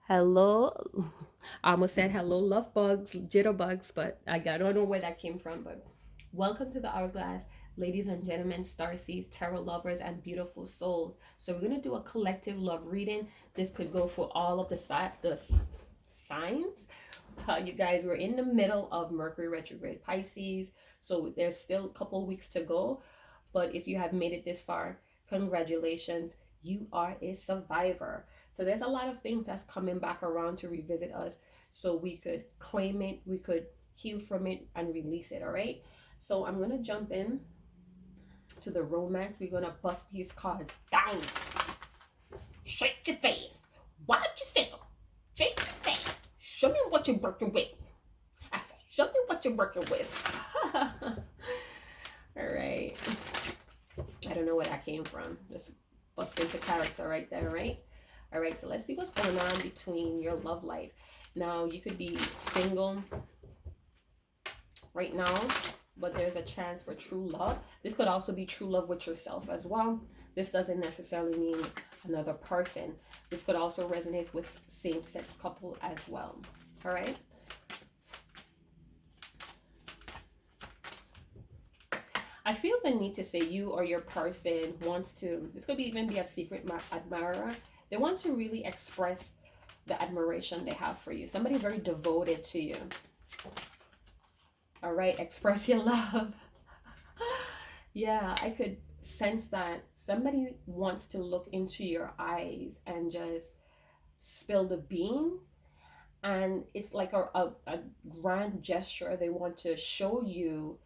Hello. I almost said hello, love bugs, jitterbugs, but I don't know where that came from. But welcome to the Hourglass, ladies and gentlemen, starseeds, tarot lovers, and beautiful souls. So we're gonna do a collective love reading. This could go for all of the signs. You guys, we're in the middle of Mercury retrograde Pisces, so there's still a couple weeks to go. But if you have made it this far, congratulations, you are a survivor. So there's a lot of things that's coming back around to revisit us so we could claim it, we could heal from it and release it, all right? So I'm going to jump in to the romance. We're going to bust these cards down. Shake your face. What you feel? Shake your face. Show me what you're working with. I said, show me what you're working with. All right. I don't know where that came from. Just bust into character right there, right? All right, so let's see what's going on between your love life. Now, you could be single right now, but there's a chance for true love. This could also be true love with yourself as well. This doesn't necessarily mean another person. This could also resonate with same-sex couple as well. All right. I feel the need to say you or your person wants to, this could even be a secret admirer. They want to really express the admiration they have for you. Somebody very devoted to you. All right, express your love. Yeah, I could sense that somebody wants to look into your eyes and just spill the beans. And it's like a grand gesture. They want to show you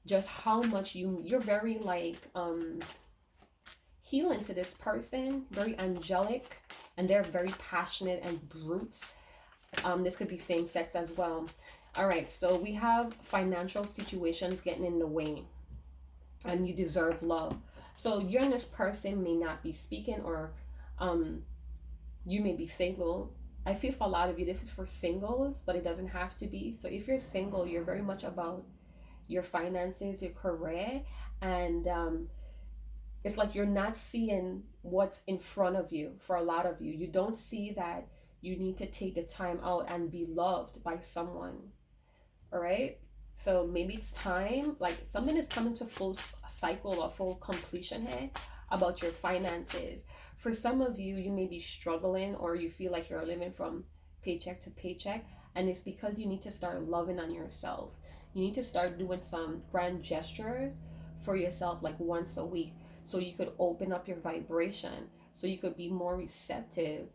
just how much you're very like healing to this person, very angelic, and they're very passionate and brute. This could be same sex as well. All right, so we have financial situations getting in the way, and you deserve love. So you and this person may not be speaking, or you may be single. I feel for a lot of you, this is for singles, but it doesn't have to be. So if you're single, you're very much about your finances, your career, and it's like you're not seeing what's in front of you. For a lot of you, you don't see that you need to take the time out and be loved by someone. All right, so maybe it's time, like something is coming to full cycle or full completion here about your finances. For some of you, you may be struggling, or you feel like you're living from paycheck to paycheck, and it's because you need to start loving on yourself. You need to start doing some grand gestures for yourself, like once a week, so you could open up your vibration, so you could be more receptive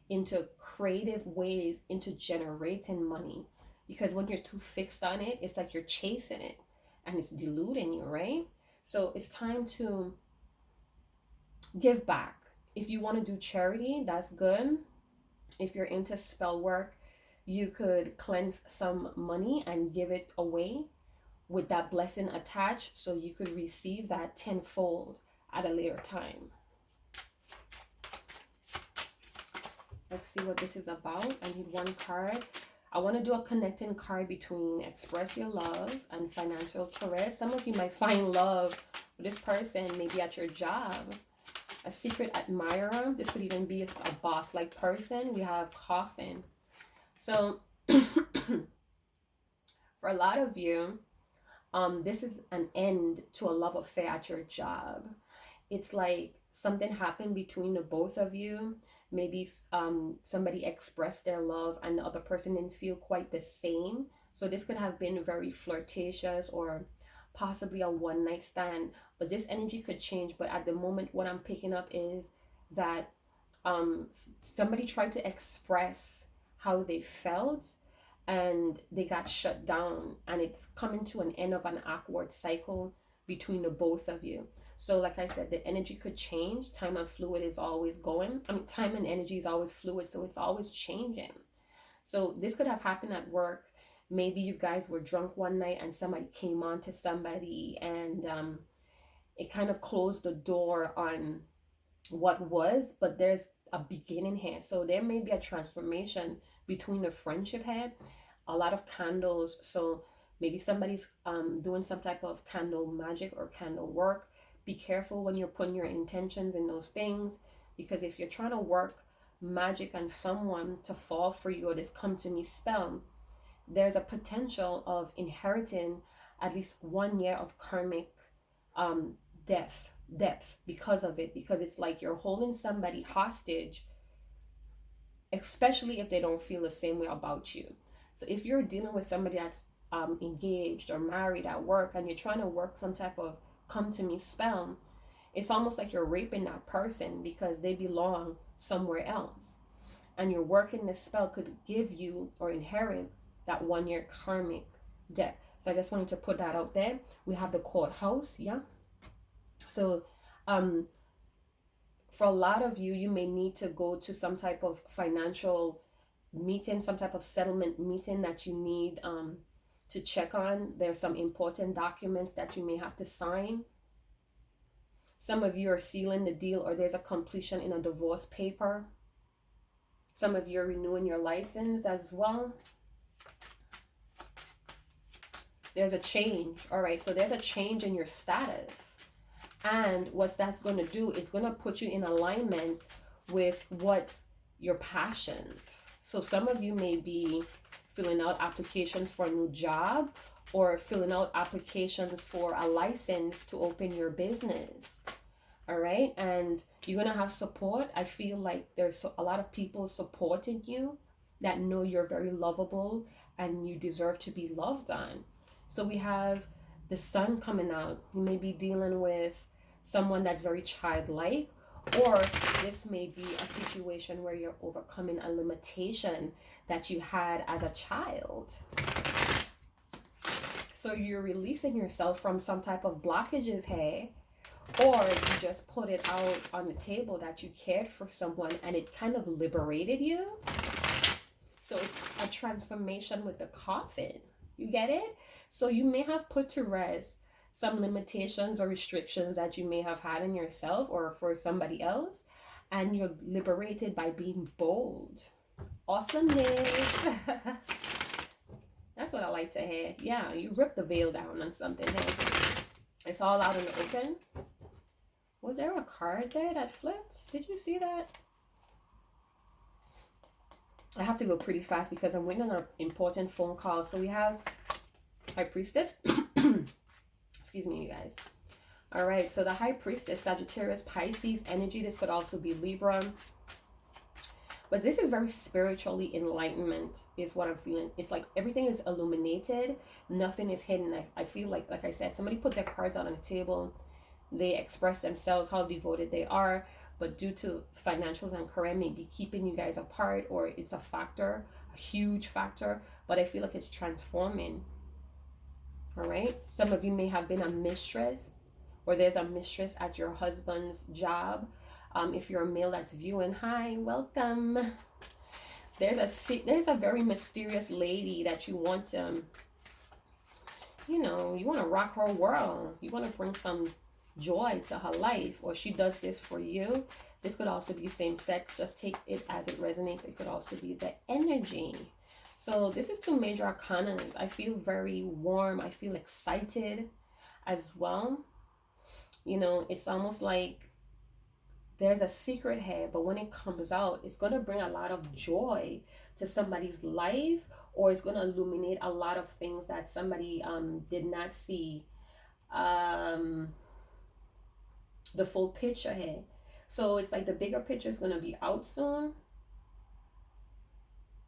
into creative ways into generating money. Because when you're too fixed on it, it's like you're chasing it and it's diluting you, right? So it's time to give back. If you want to do charity, that's good. If you're into spell work, you could cleanse some money and give it away with that blessing attached, so you could receive that tenfold at a later time. Let's see what this is about. I need one card. I want to do a connecting card between express your love and financial career. Some of you might find love with this person, maybe at your job. A secret admirer. This could even be a boss-like person. We have coffin. So for a lot of you, this is an end to a love affair at your job. It's like something happened between the both of you. Maybe somebody expressed their love and the other person didn't feel quite the same. So this could have been very flirtatious or possibly a one-night stand. But this energy could change. But at the moment, what I'm picking up is that somebody tried to express how they felt, and they got shut down, and it's coming to an end of an awkward cycle between the both of you. So like I said, the energy could change. Time and fluid is always going. Time and energy is always fluid, so it's always changing. So this could have happened at work. Maybe you guys were drunk one night and somebody came on to somebody, and it kind of closed the door on what was, but there's a beginning here. So there may be a transformation between the friendship here. A lot of candles. So maybe somebody's doing some type of candle magic or candle work. Be careful when you're putting your intentions in those things, because if you're trying to work magic and someone to fall for you, or this come to me spell, there's a potential of inheriting at least 1 year of karmic um depth because of it, because it's like you're holding somebody hostage, especially if they don't feel the same way about you. So if you're dealing with somebody that's engaged or married at work, and you're trying to work some type of come to me spell, it's almost like you're raping that person because they belong somewhere else. And you're working this spell could give you or inherit that 1 year karmic debt. So I just wanted to put that out there. We have the courthouse, yeah. So for a lot of you, you may need to go to some type of financial meeting, some type of settlement meeting that you need to check on. There's some important documents that you may have to sign. Some of you are sealing the deal, or there's a completion in a divorce paper. Some of you are renewing your license as well. There's a change. All right, so there's a change in your status. And what that's going to do is going to put you in alignment with what's your passions. So some of you may be filling out applications for a new job, or filling out applications for a license to open your business. All right, and you're going to have support. I feel like there's a lot of people supporting you that know you're very lovable and you deserve to be loved on. So we have the sun coming out. You may be dealing with someone that's very childlike, or this may be a situation where you're overcoming a limitation that you had as a child. So you're releasing yourself from some type of blockages here, or you just put it out on the table that you cared for someone and it kind of liberated you. So it's a transformation with the coffin. You get it? So you may have put to rest some limitations or restrictions that you may have had in yourself or for somebody else, and you're liberated by being bold. Awesomeness. That's what I like to hear. Yeah, you rip the veil down on something. It's all out in the open. Was there a card there that flipped? Did you see that? I have to go pretty fast because I'm waiting on an important phone call. So we have High Priestess. Excuse me, you guys. All right, so the High Priestess, Sagittarius, Pisces energy. This could also be Libra. But this is very spiritually enlightenment is what I'm feeling. It's like everything is illuminated. Nothing is hidden. I feel like I said, somebody put their cards out on the table. They express themselves, how devoted they are. But due to financials and career may be keeping you guys apart, or it's a factor, a huge factor. But I feel like it's transforming. All right. Some of you may have been a mistress, or there's a mistress at your husband's job. If you're a male that's viewing, hi, welcome. There's a very mysterious lady that you want to, you want to rock her world. You want to bring some joy to her life, or she does this for you. This could also be same sex. Just take it as it resonates. It could also be the energy. So this is two major arcanas. I feel very warm. I feel excited as well. It's almost like there's a secret here, but when it comes out, it's going to bring a lot of joy to somebody's life, or it's going to illuminate a lot of things that somebody did not see the full picture here. So it's like the bigger picture is going to be out soon.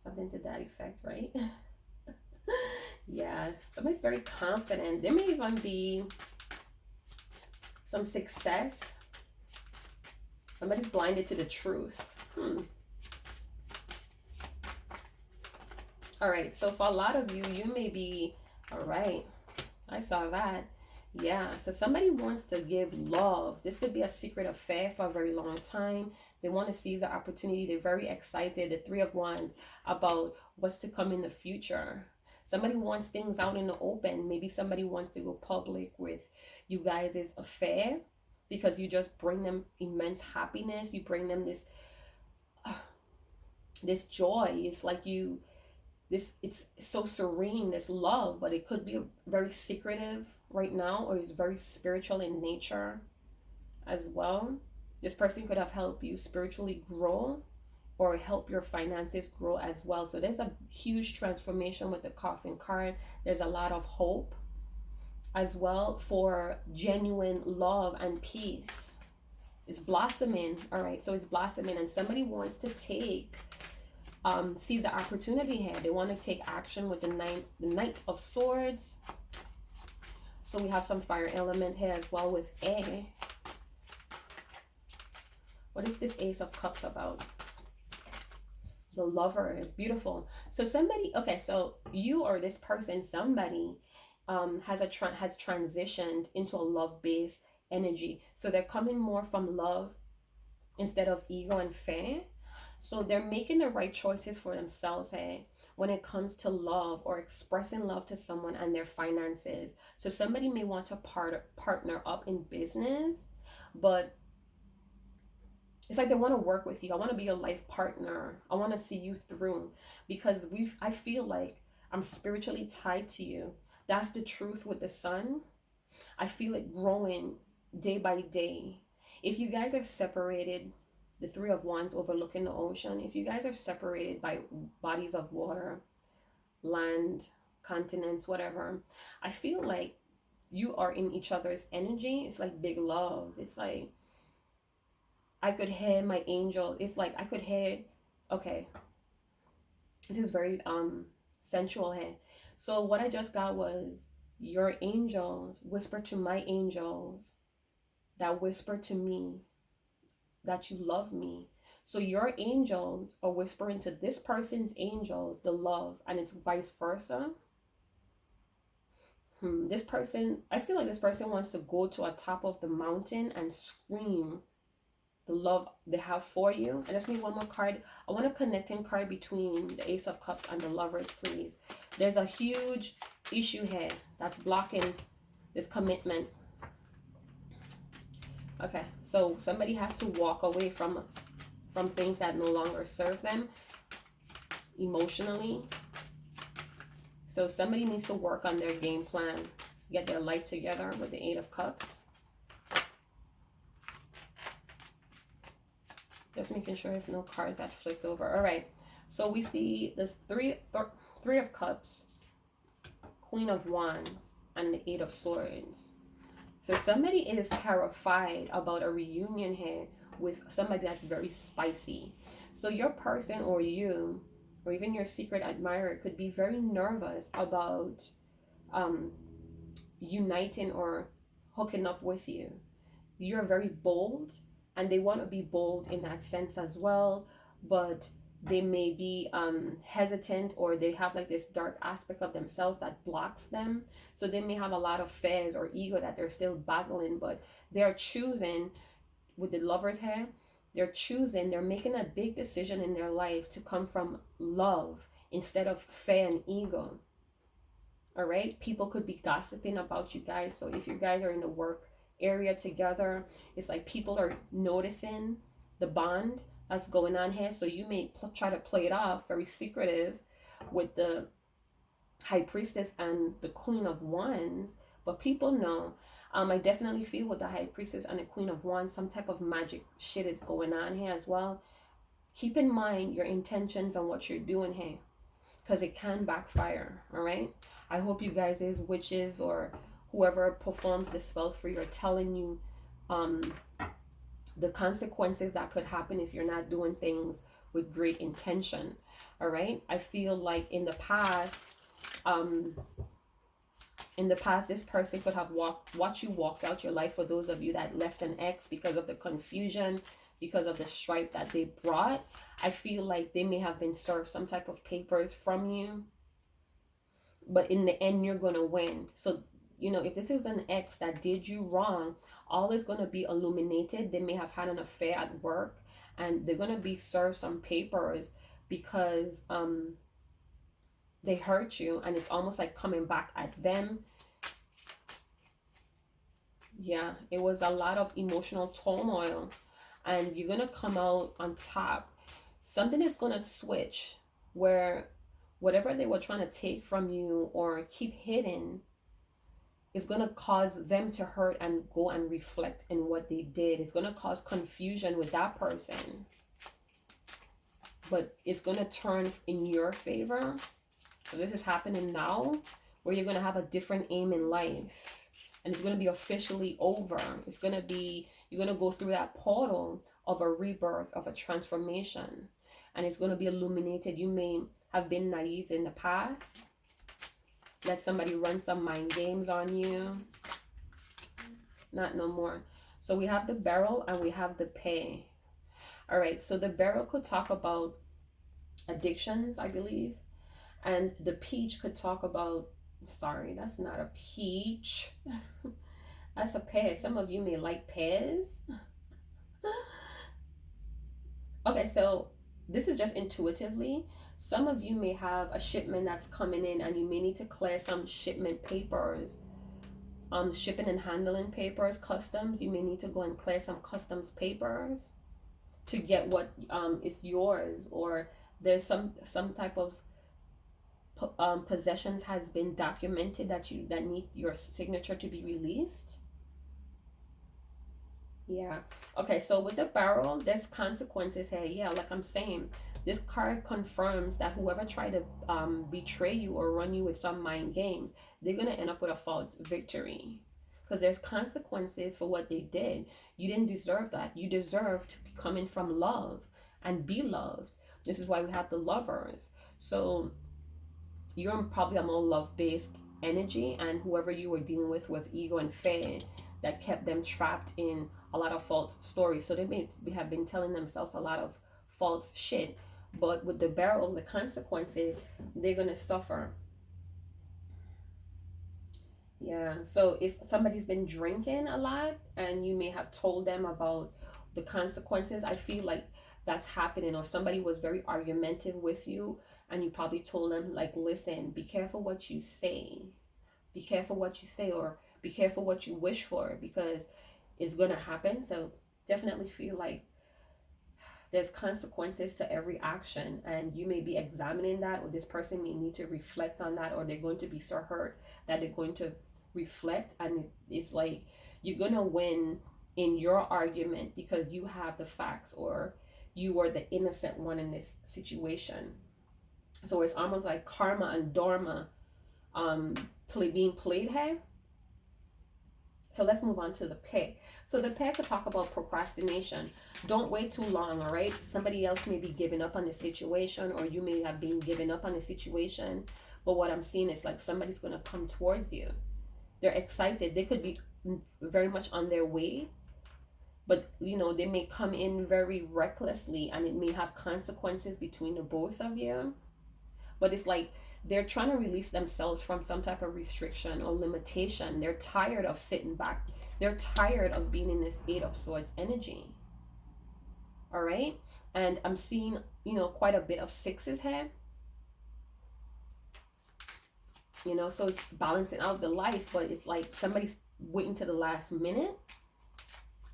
Something to that effect, right? Yeah, somebody's very confident. There may even be some success. Somebody's blinded to the truth. All right, so for a lot of you, you may be, all right, I saw that. Yeah, so somebody wants to give love. This could be a secret affair for a very long time. They want to seize the opportunity. They're very excited, the Three of Wands, about what's to come in the future. Somebody wants things out in the open. Maybe somebody wants to go public with you guys' affair, because you just bring them immense happiness. You bring them this joy. It's like it's so serene, this love, but it could be very secretive right now, or it's very spiritual in nature as well. This person could have helped you spiritually grow or help your finances grow as well. So there's a huge transformation with the Coffin card. There's a lot of hope as well for genuine love and peace. It's blossoming. All right, so it's blossoming, and somebody wants to take sees the opportunity here. They want to take action with the Knight of Swords. So we have some fire element here as well with air. What is this Ace of Cups about? The Lover is beautiful. So somebody, okay, so you or this person, somebody has transitioned into a love-based energy. So they're coming more from love instead of ego and fear. So they're making the right choices for themselves, hey, when it comes to love or expressing love to someone and their finances. So somebody may want to partner up in business, but it's like they want to work with you. I want to be a life partner. I want to see you through, because I feel like I'm spiritually tied to you. That's the truth with the Sun. I feel it growing day by day. If you guys are separated, the Three of Wands overlooking the ocean, if you guys are separated by bodies of water, land, continents, whatever, I feel like you are in each other's energy. It's like big love. It's like I could hear my angel. It's like I could hear, okay, this is very sensual here. So what I just got was your angels whisper to my angels that whisper to me that you love me. So your angels are whispering to this person's angels the love, and it's vice versa. This person, I feel like this person wants to go to a top of the mountain and scream the love they have for you. I just need one more card. I want a connecting card between the Ace of Cups and the Lovers, please. There's a huge issue here that's blocking this commitment. Okay, so somebody has to walk away from things that no longer serve them emotionally. So somebody needs to work on their game plan, get their life together with the Eight of Cups. Just making sure there's no cards that flipped over. All right, so we see this three of Cups, Queen of Wands, and the Eight of Swords. So somebody is terrified about a reunion here with somebody that's very spicy. So your person or you, or even your secret admirer, could be very nervous about uniting or hooking up with you. You're very bold, and they want to be bold in that sense as well, but they may be hesitant, or they have like this dark aspect of themselves that blocks them. So they may have a lot of fears or ego that they're still battling, but they're choosing, with the Lovers here, they're making a big decision in their life to come from love instead of fear and ego. All right, people could be gossiping about you guys. So if you guys are in the work area together, it's like people are noticing the bond that's going on here. So you may try to play it off very secretive with the High Priestess and the Queen of Wands, but people know. I definitely feel with the High Priestess and the Queen of Wands, some type of magic shit is going on here as well. Keep in mind your intentions on what you're doing here, because it can backfire. All right, I hope you guys, as witches or whoever performs the spell for you, are telling you the consequences that could happen if you're not doing things with great intention. All right, I feel like in the past this person could have watched you walk out your life. For those of you that left an ex because of the confusion, because of the strife that they brought, I feel like they may have been served some type of papers from you, but in the end you're gonna win. So you know, if this is an ex that did you wrong, all is going to be illuminated. They may have had an affair at work, and they're going to be served some papers because they hurt you, and it's almost like coming back at them. Yeah, it was a lot of emotional turmoil, and you're going to come out on top. Something is going to switch where whatever they were trying to take from you or keep hidden is going to cause them to hurt and go and reflect in what they did. It's going to cause confusion with that person. but it's going to turn in your favor. So this is happening now, where you're going to have a different aim in life. And it's going to be officially over. It's going to be, you're going to go through that portal of a rebirth, of a transformation. And it's going to be illuminated. You may have been naive in the past. Let somebody run some mind games on you. Not no more. So we have the Beryl and we have the Pay. All right, so the Beryl could talk about addictions, I believe. And the Peach could talk about, sorry, that's not a peach. That's a pear. Some of you may like pears. Okay, so this is just intuitively. Some of you may have a shipment that's coming in and you may need to clear some shipment papers. Shipping and handling papers, customs. You may need to go and clear some customs papers to get what is yours, or there's some type of possessions has been documented that need your signature to be released. Yeah. Okay, so with the Barrel, there's consequences here. Yeah, like I'm saying, this card confirms that whoever tried to betray you or run you with some mind games, they're going to end up with a false victory. Because there's consequences for what they did. You didn't deserve that. You deserve to be coming from love and be loved. This is why we have the Lovers. So you're probably a more love-based energy, and whoever you were dealing with was ego and fear that kept them trapped in a lot of false stories. So they may have been telling themselves a lot of false shit. But with the Barrel, the consequences, they're going to suffer. Yeah, so if somebody's been drinking a lot and you may have told them about the consequences, I feel like that's happening. Or somebody was very argumentative with you and you probably told them, like, listen, be careful what you say. Be careful what you say, or be careful what you wish for, because it's going to happen. So definitely feel like there's consequences to every action, and you may be examining that, or this person may need to reflect on that, or they're going to be so hurt that they're going to reflect. And it's like you're going to win in your argument because you have the facts, or you were the innocent one in this situation. So it's almost like karma and dharma being played here. So let's move on to the Pair. So the Pair could talk about procrastination. Don't wait too long, all right? Somebody else may be giving up on the situation, or you may have been giving up on the situation. But what I'm seeing is like somebody's going to come towards you. They're excited. They could be very much on their way. But, you know, they may come in very recklessly, and it may have consequences between the both of you. But it's like they're trying to release themselves from some type of restriction or limitation. They're tired of sitting back. They're tired of being in this Eight of Swords energy. All right. And I'm seeing, you know, quite a bit of sixes here. You know, so it's balancing out the life, but it's like somebody's waiting to the last minute.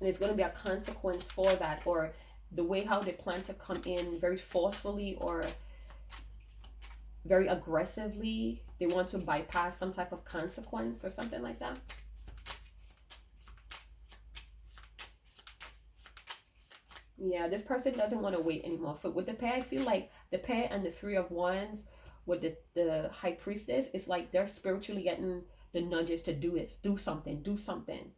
And there's going to be a consequence for that, or the way how they plan to come in very forcefully or very aggressively. They want to bypass some type of consequence or something like that. Yeah, this person doesn't want to wait anymore. With the Pair, I feel like the Pair and the Three of Wands with the High Priestess, it's like they're spiritually getting the nudges to do this, do something, do something.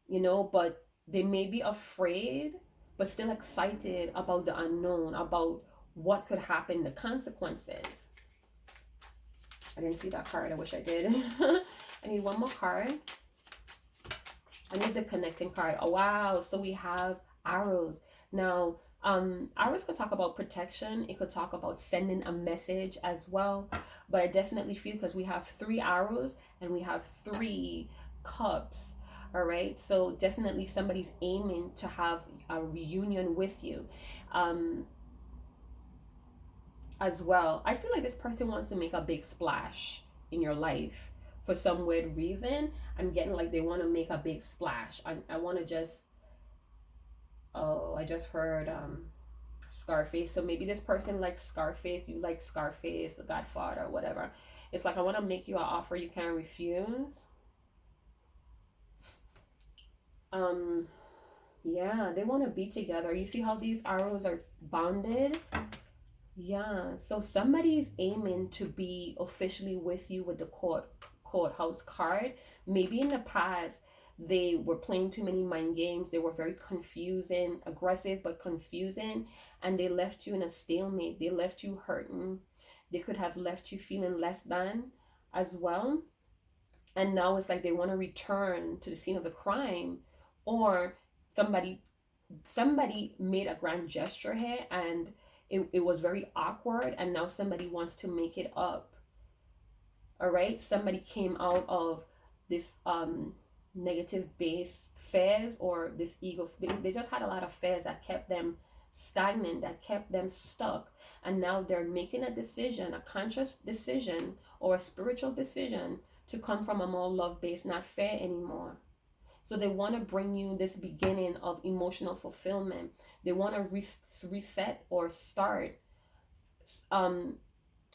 You know, but they may be afraid, but still excited about the unknown, about what could happen, the consequences. I didn't see that card. I wish I did. I need one more card. I need the connecting card. Oh, wow. So we have arrows. Now, arrows could talk about protection. It could talk about sending a message as well. But I definitely feel, because we have 3 arrows and we have 3 cups. All right. So definitely somebody's aiming to have a reunion with you. As well, I feel like this person wants to make a big splash in your life for some weird reason. I'm getting like they want to make a big splash. I want to just, oh, I just heard Scarface. So maybe this person likes Scarface, you like Scarface, The Godfather, whatever. It's like, I want to make you an offer you can't refuse. Yeah, they want to be together. You see how these arrows are bounded? Yeah, so somebody's aiming to be officially with you with the courthouse card. Maybe in the past they were playing too many mind games. They were very confusing, aggressive but confusing, and they left you in a stalemate. They left you hurting. They could have left you feeling less than as well. And now it's like they want to return to the scene of the crime, or somebody somebody made a grand gesture here and it was very awkward, and now somebody wants to make it up. All right, somebody came out of this negative base fears, or this ego. They just had a lot of fears that kept them stagnant, that kept them stuck, and now they're making a decision, a conscious decision or a spiritual decision, to come from a more love based, not fear anymore. So they want to bring you this beginning of emotional fulfillment. They want to reset or start um,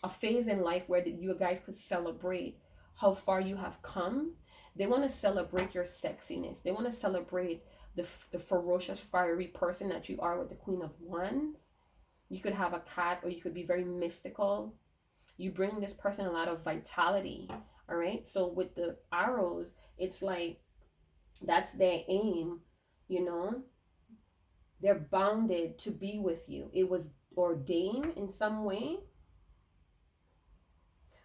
a phase in life where you guys could celebrate how far you have come. They want to celebrate your sexiness. They want to celebrate the ferocious, fiery person that you are with the Queen of Wands. You could have a cat, or you could be very mystical. You bring this person a lot of vitality. All right. So with the arrows, it's like that's their aim, you know. They're bounded to be with you. It was ordained in some way,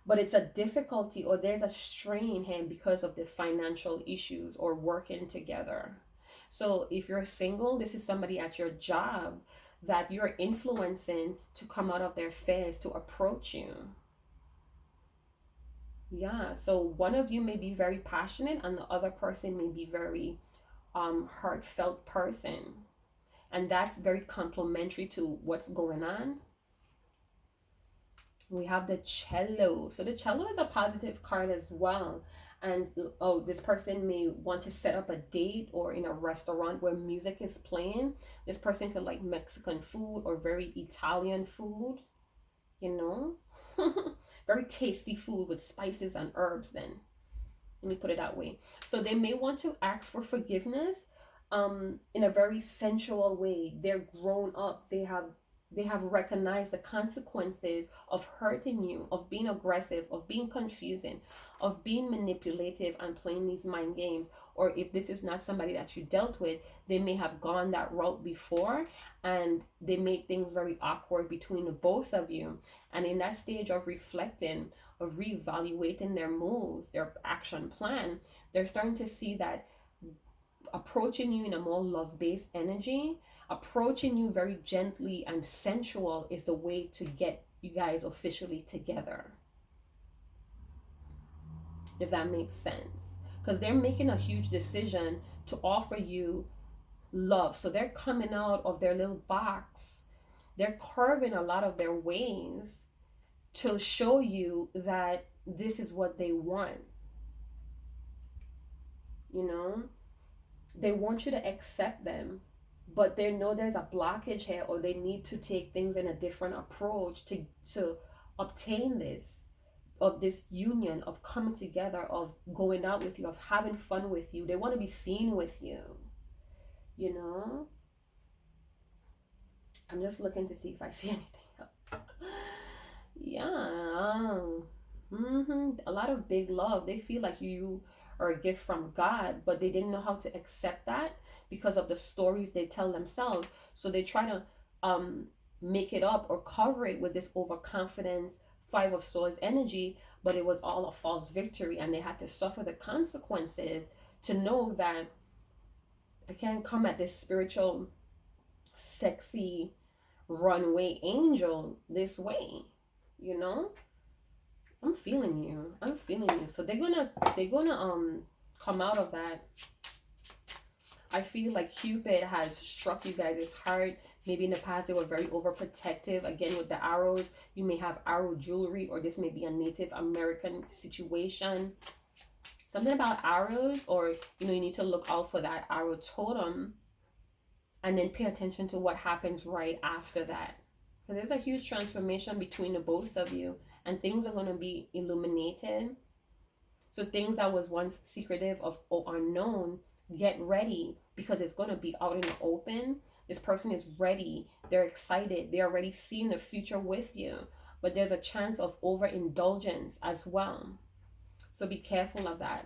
but it's a difficulty, or there's a strain here because of the financial issues or working together. So if you're single, this is somebody at your job that you're influencing to come out of their fears to approach you. Yeah, so one of you may be very passionate and the other person may be very heartfelt person, and that's very complementary to what's going on. We have the cello. So the cello is a positive card as well. And oh, this person may want to set up a date or in a restaurant where music is playing. This person could like Mexican food or very Italian food, you know. Very tasty food with spices and herbs then. Let me put it that way. So they may want to ask for forgiveness in a very sensual way. They're grown up. They have recognized the consequences of hurting you, of being aggressive, of being confusing, of being manipulative and playing these mind games. Or if this is not somebody that you dealt with, they may have gone that route before, and they made things very awkward between the both of you. And in that stage of reflecting, of reevaluating their moves, their action plan, they're starting to see that approaching you in a more love-based energy, approaching you very gently and sensual, is the way to get you guys officially together, if that makes sense. Because they're making a huge decision to offer you love. So they're coming out of their little box, they're carving a lot of their ways to show you that this is what they want, you know. They want you to accept them, but they know there's a blockage here, or they need to take things in a different approach to obtain this union, of coming together, of going out with you, of having fun with you. They want to be seen with you, you know. I'm just looking to see if I see anything else. Yeah. A lot of big love. They feel like you are a gift from God, but they didn't know how to accept that because of the stories they tell themselves. So they try to make it up or cover it with this overconfidence, Five of Swords energy, but it was all a false victory, and they had to suffer the consequences to know that I can't come at this spiritual, sexy runway angel this way, you know. I'm feeling you. I'm feeling you. So they're gonna come out of that. I feel like Cupid has struck you guys' heart. Maybe in the past they were very overprotective. Again, with the arrows, you may have arrow jewelry, or this may be a Native American situation. Something about arrows, or you need to look out for that arrow totem, and then pay attention to what happens right after that. So there's a huge transformation between the both of you, and things are going to be illuminated. So things that was once secretive or unknown, get ready, because it's going to be out in the open. This person is ready. They're excited. They're already seeing the future with you. But there's a chance of overindulgence as well. So be careful of that.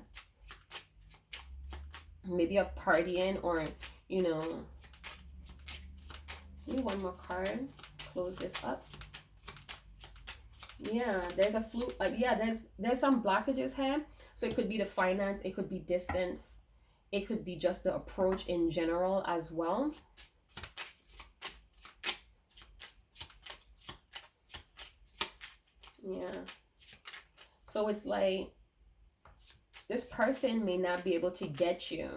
Maybe of partying, or, you know. Need one more card. Close this up. Yeah, there's a flu. Yeah, there's some blockages here. So it could be the finance. It could be distance. It could be just the approach in general as well. Yeah. So it's like this person may not be able to get you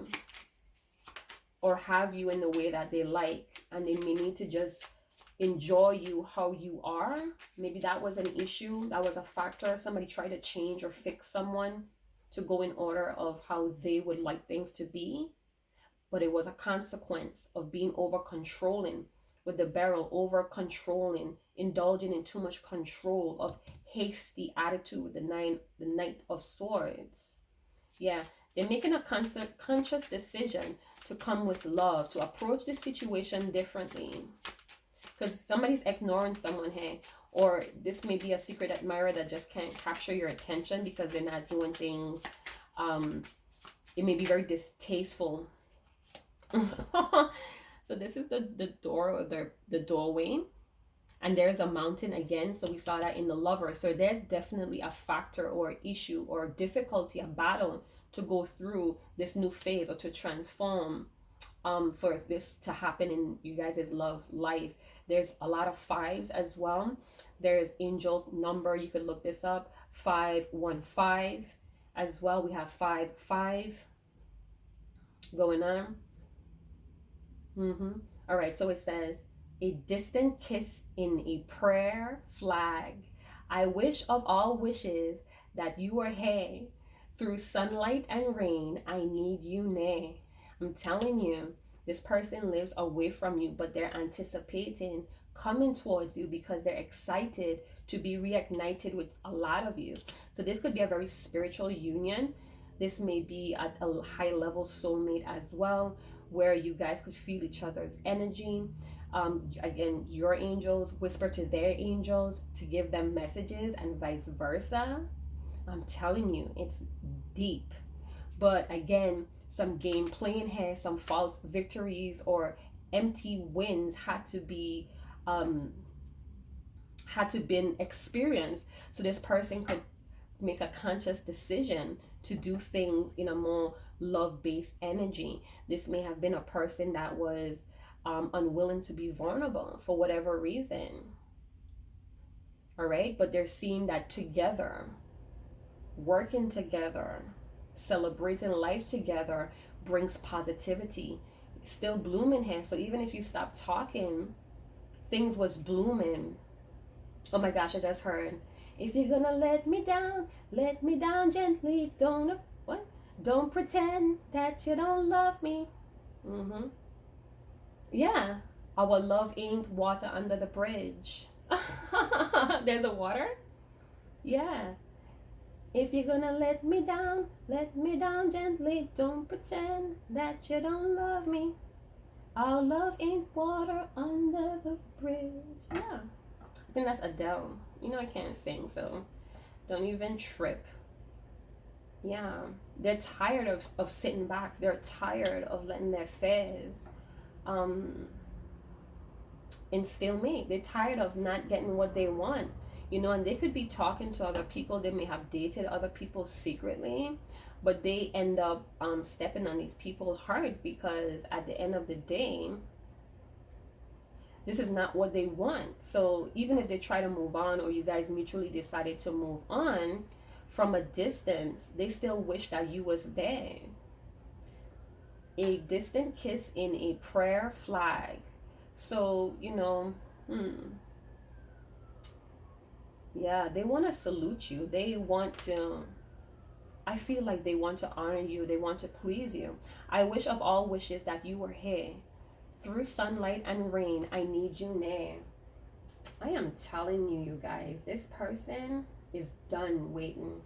or have you in the way that they like, and they may need to just enjoy you how you are. Maybe that was an issue. That was a factor. Somebody tried to change or fix someone to go in order of how they would like things to be. But it was a consequence of being over controlling with the barrel, over controlling, indulging in too much control, of hasty attitude, the Knight of Swords. Yeah, they're making a conscious decision to come with love, to approach the situation differently. Because somebody's ignoring someone here, or this may be a secret admirer that just can't capture your attention because they're not doing things. It may be very distasteful. So this is the door, or the doorway, and there's a mountain again. So we saw that in the Lover. So there's definitely a factor or issue or difficulty, a battle to go through this new phase, or to transform, for this to happen in you guys' love life. There's a lot of fives as well. There's angel number, you could look this up, 515 as well. We have 5 going on. All right, so it says, a distant kiss in a prayer flag. I wish of all wishes that you were here. Through sunlight and rain, I need you near. I'm telling you, this person lives away from you, but they're anticipating coming towards you because they're excited to be reignited with a lot of you. So this could be a very spiritual union. This may be at a high level soulmate as well, where you guys could feel each other's energy. Again, your angels whisper to their angels to give them messages, and vice versa. I'm telling you, it's deep. But again, some game playing here, some false victories or empty wins had to been experienced, so this person could make a conscious decision to do things in a more love-based energy. This may have been a person that was unwilling to be vulnerable for whatever reason. All right, but they're seeing that together, working together, celebrating life together brings positivity. Still blooming here. So even if you stop talking, things was blooming. Oh my gosh, I just heard, if you're gonna let me down gently. Don't pretend that you don't love me. Yeah, our love ain't water under the bridge. There's a water. Yeah, if you're gonna let me down gently. Don't pretend that you don't love me. Our love ain't water under the bridge. Yeah, I think that's Adele. You know I can't sing, so don't even trip. Yeah, they're tired of sitting back. They're tired of letting their fears instill me. They're tired of not getting what they want. You know, and they could be talking to other people. They may have dated other people secretly, but they end up stepping on these people's heart, because at the end of the day, this is not what they want. So even if they try to move on, or you guys mutually decided to move on from a distance, they still wish that you was there. A distant kiss in a prayer flag. So, you know, yeah, they want to salute you. They want to, I feel like they want to honor you. They want to please you. I wish of all wishes that you were here. Through sunlight and rain, I need you near. I am telling you, you guys, this person is done waiting.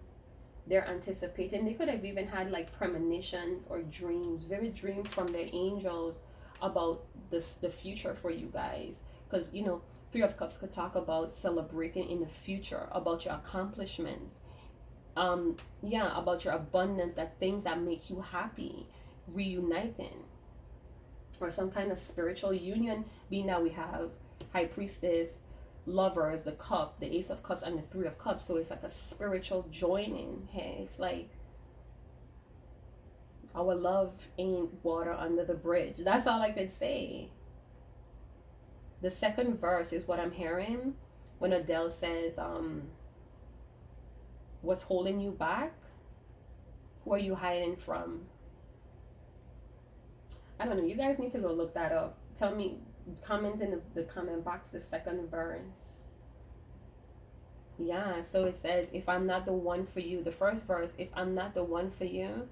They're anticipating. They could have even had like premonitions or dreams, vivid dreams from their angels about the future for you guys. Because, you know, Three of Cups could talk about celebrating in the future, about your accomplishments, yeah, about your abundance, that things that make you happy, reuniting, or some kind of spiritual union, being that we have High Priestess, Lovers, the Cup, the Ace of Cups, and the Three of Cups. So it's like a spiritual joining. Hey, it's like our love ain't water under the bridge. That's all I could say. The second verse is what I'm hearing when Adele says, what's holding you back? Who are you hiding from? I don't know. You guys need to go look that up. Tell me, comment in the comment box the second verse. Yeah, so it says, if I'm not the one for you. The first verse, if I'm not the one for you,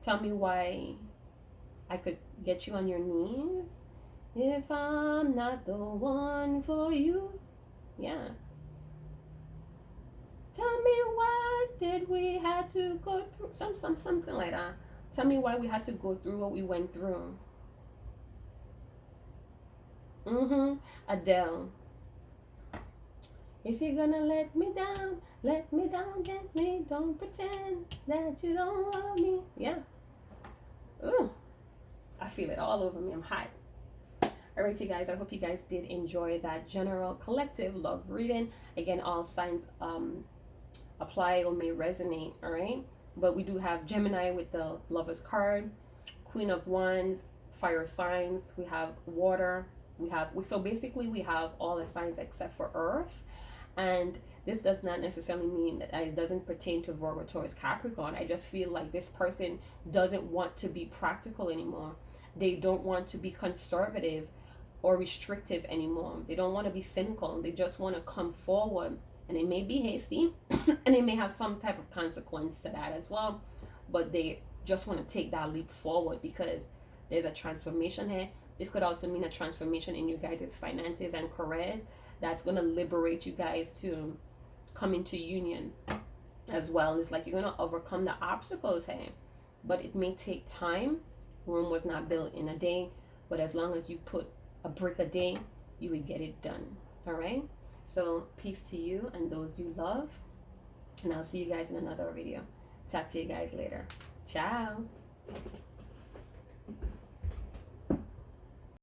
tell me why I could get you on your knees. If I'm not the one for you. Yeah. Tell me why did we have to go through something like that. Tell me why we had to go through what we went through. Adele. If you're gonna let me down gently. Don't pretend that you don't love me. Yeah. Ooh. I feel it all over me. I'm hot. Alright, you guys, I hope you guys did enjoy that general collective love reading. Again, all signs apply or may resonate, alright? But we do have Gemini with the Lover's card, Queen of Wands, fire signs, we have water, so basically we have all the signs except for Earth. And this does not necessarily mean that it doesn't pertain to Virgo, Taurus, Capricorn. I just feel like this person doesn't want to be practical anymore. They don't want to be conservative or restrictive anymore. They don't want to be cynical. They just want to come forward. And it may be hasty and it may have some type of consequence to that as well. But they just want to take that leap forward because there's a transformation here. This could also mean a transformation in you guys' finances and careers that's going to liberate you guys to come into union as well. It's like you're going to overcome the obstacles here. But it may take time. Rome was not built in a day. But as long as you put a brick a day, you would get it done. All right? So peace to you and those you love. And I'll see you guys in another video. Chat to you guys later. Ciao.